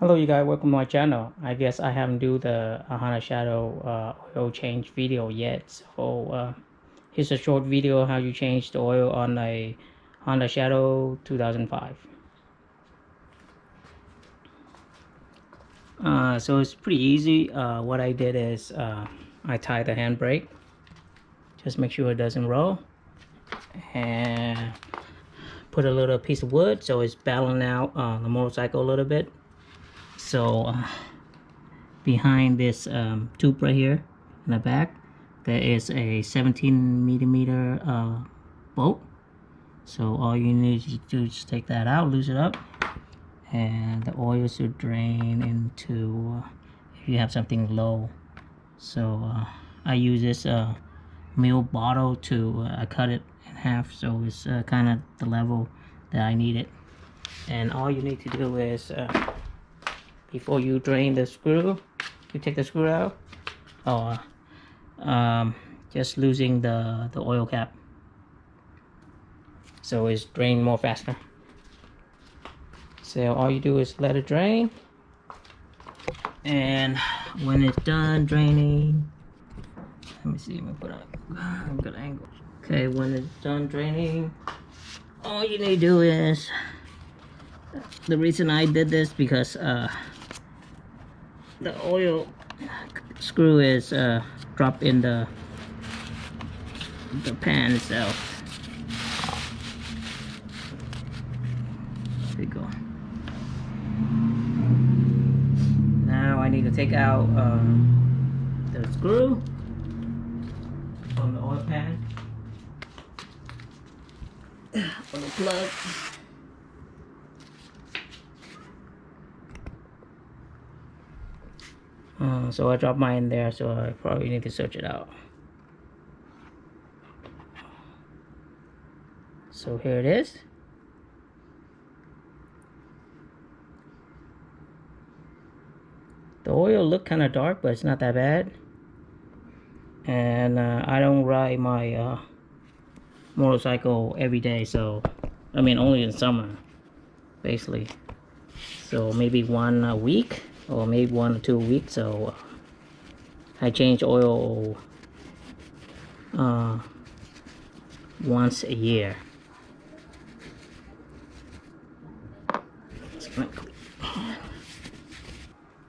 Hello you guys, welcome to my channel. I guess I haven't do the Honda Shadow oil change video yet. So here's a short video how you change the oil on a Honda Shadow 2005. So it's pretty easy. What I did is I tied the handbrake. Just make sure it doesn't roll. And put a little piece of wood so it's balancing out the motorcycle a little bit. So behind this tube right here in the back, there is a 17mm bolt. So all you need to do is take that out, loose it up, and the oil should drain into if you have something low. So I use this milk bottle to I cut it in half so it's kind of the level that I need it. And all you need to do is before you drain the screw, you take the screw out, or just losing the oil cap so it's drained more faster. So all you do is let it drain, and when it's done draining, let me see, let me put a good angle. Okay, when it's done draining, all you need to do is, the reason I did this because the oil screw is dropped in the pan itself. There you go. Now I need to take out the screw from the oil pan on the plug. So I dropped mine in there, so I probably need to search it out. So here it is. The oil look kind of dark, but it's not that bad. And I don't ride my motorcycle every day, so I mean only in summer basically. So maybe one a week, or maybe 1 or 2 weeks. So I change oil once a year.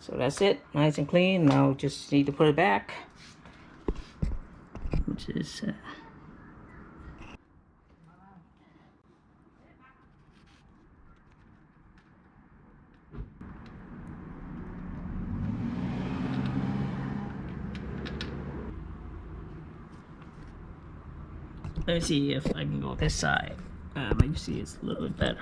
So that's it, nice and clean. Now just need to put it back, which is let me see if I can go this side. Maybe see it's a little bit better.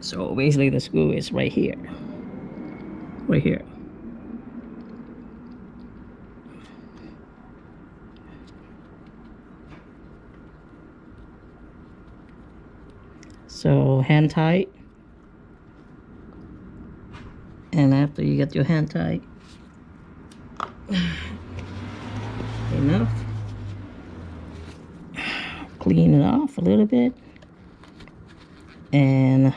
So basically the screw is right here. Right here. So hand tight. And after you get your hand tight enough, clean it off a little bit, and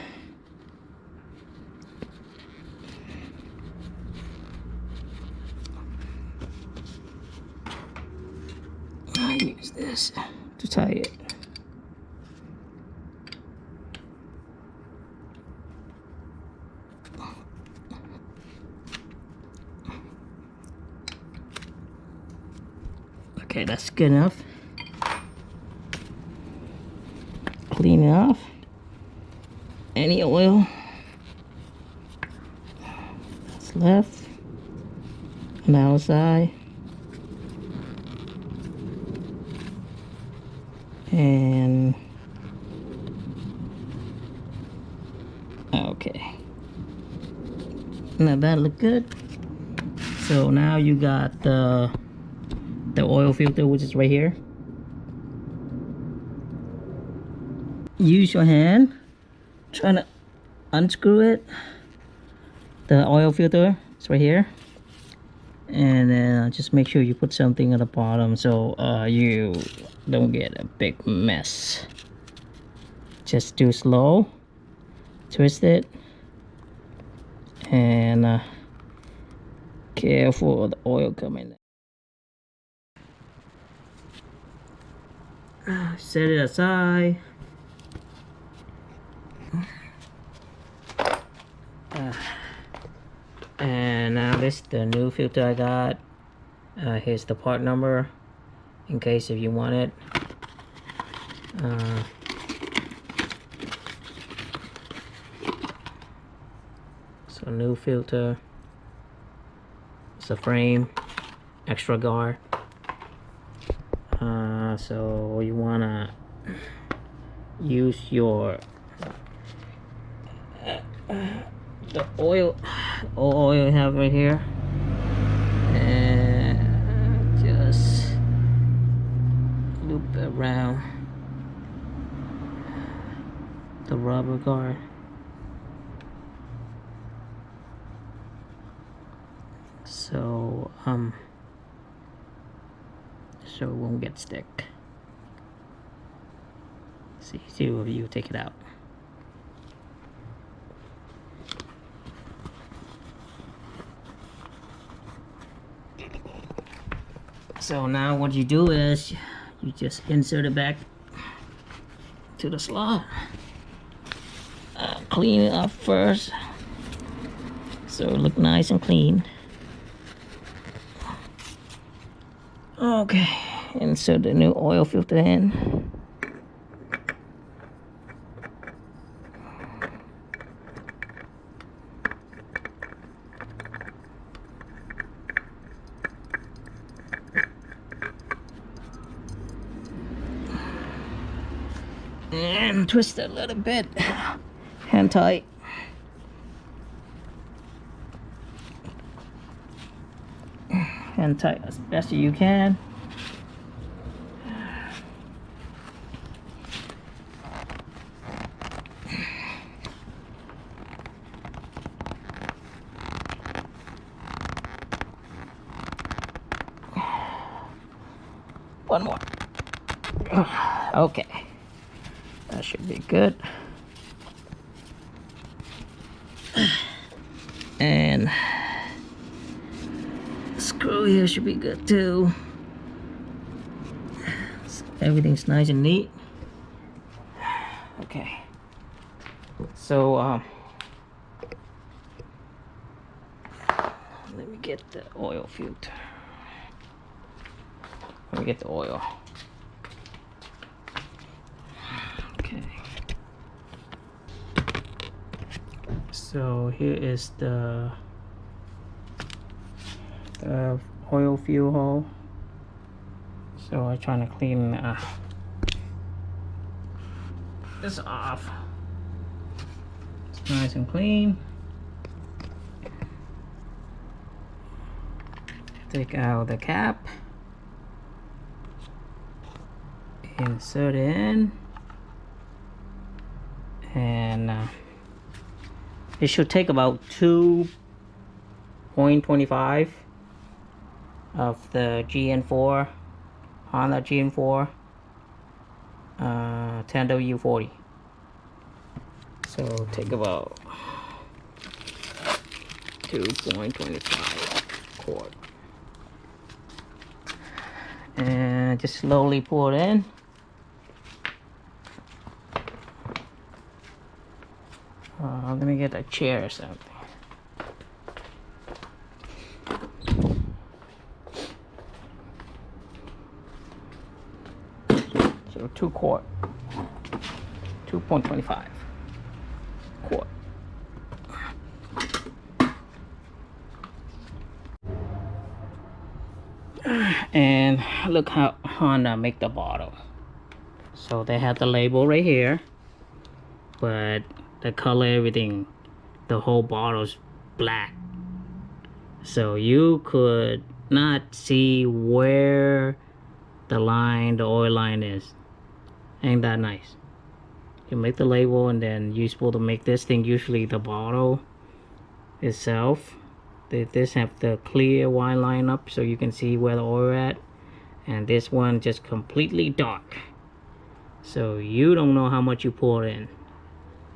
I use this to tie it. Okay, that's good enough. Clean it off. Any oil that's left on the outside. And okay. Now that look good. So now you got the oil filter, which is right here. Use your hand, trying to unscrew it. The oil filter is right here. And then just make sure you put something at the bottom so you don't get a big mess. Just do slow, twist it, and careful of the oil coming. Set it aside. And now this is the new filter I got. Here's the part number in case if you want it. So new filter. It's a frame, extra guard. So you wanna use your the oil you have right here, and just loop around the rubber guard. So so it won't get stuck. See if you take it out. So now what you do is you just insert it back to the slot. Clean it up first so it look nice and clean. Okay, insert the new oil filter in. And twist it a little bit, hand tight. Hand tight as best you can. One more. Okay. That should be good. And screw here should be good too. So everything's nice and neat. Okay. So let me get the oil filter. Let me get the oil. Okay. So here is the oil fuel hole. So I'm trying to clean this off. It's nice and clean. Take out the cap. Insert it in. And it should take about 2.25 of the GN4 Honda GN4 10W40. So take about 2.25 quart, and just slowly pour it in. Let me get a chair or something. So 2 quart, 2.25 quart. And look how Honda make the bottle. So they have the label right here, but the color, everything, the whole bottle's black, so you could not see where the oil line is. Ain't that nice? You make the label, and then you're supposed to make this thing, usually the bottle itself, This have the clear white line up so you can see where the oil at, and this one just completely dark, so you don't know how much you pour in.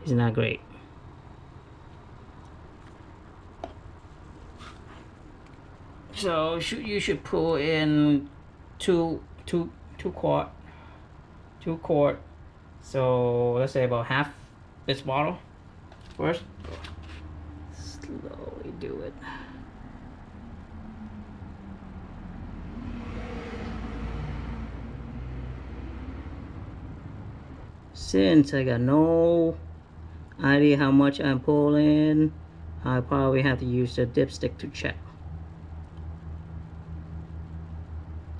It's not great. So you should pour in two quart. So let's say about half this bottle first. Slowly do it. Since I got no idea how much I'm pulling, I probably have to use the dipstick to check.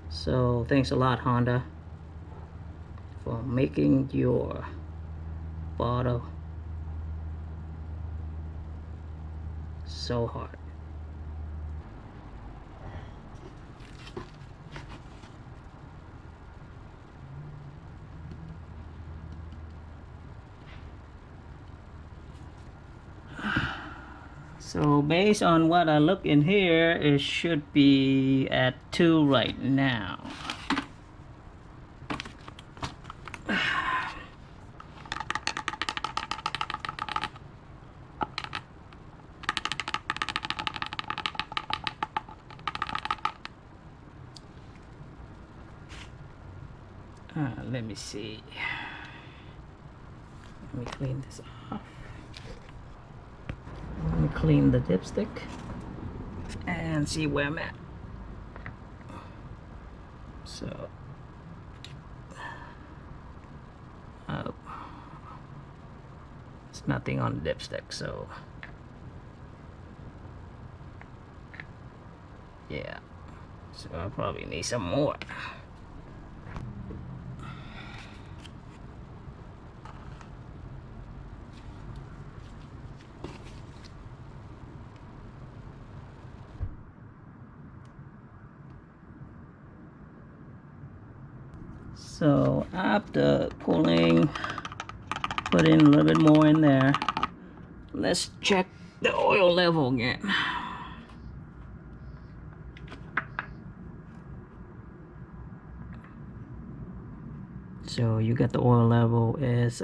So thanks a lot, Honda, for making your bottle so hard. So based on what I look in here, it should be at 2 right now. Let me see. Let me clean this off. Let me clean the dipstick and see where I'm at. So, there's nothing on the dipstick, so yeah. So I probably need some more. So after pulling, put in a little bit more in there. Let's check the oil level again. So you got the oil level is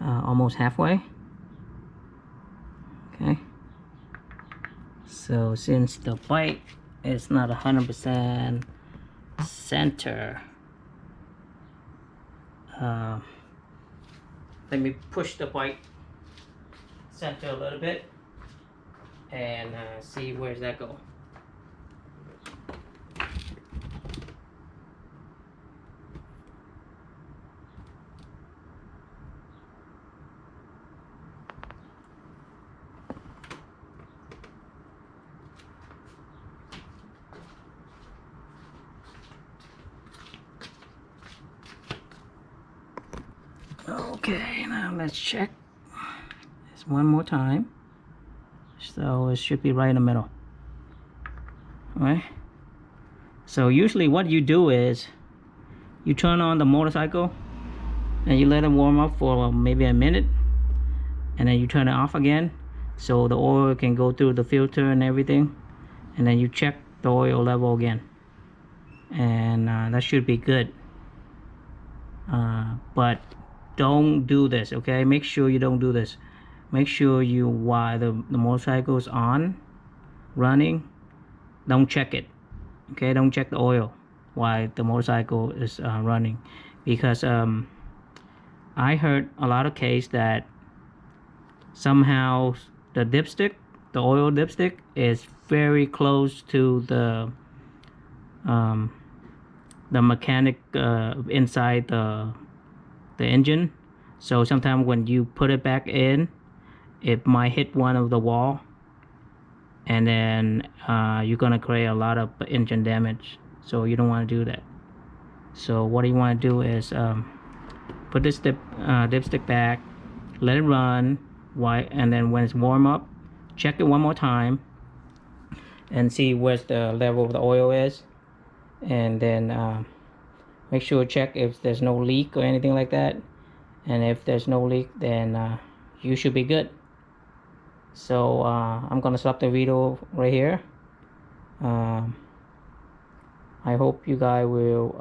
almost halfway. Okay. So since the bite is not 100% center, let me push the bite center a little bit and see where's that go. Okay, now let's check this one more time. So it should be right in the middle. Alright. So usually what you do is you turn on the motorcycle and you let it warm up for maybe a minute, and then you turn it off again so the oil can go through the filter and everything, and then you check the oil level again, and that should be good. But don't do this, okay? Make sure you don't do this. Make sure you, while the motorcycle is on, running, don't check it, okay? Don't check the oil while the motorcycle is running, because I heard a lot of case that somehow the dipstick, the oil dipstick, is very close to the mechanic inside the engine. So sometimes when you put it back in, it might hit one of the wall, and then you're gonna create a lot of engine damage. So you don't want to do that. So what you want to do is put this dipstick back, let it run, and then when it's warm up, check it one more time and see where's the level of the oil is, and then make sure check if there's no leak or anything like that. And if there's no leak, then you should be good. So I'm gonna stop the video right here. I hope you guys will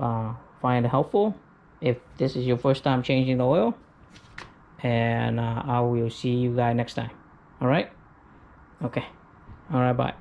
find it helpful if this is your first time changing the oil, and I will see you guys next time. All right, okay, all right, bye.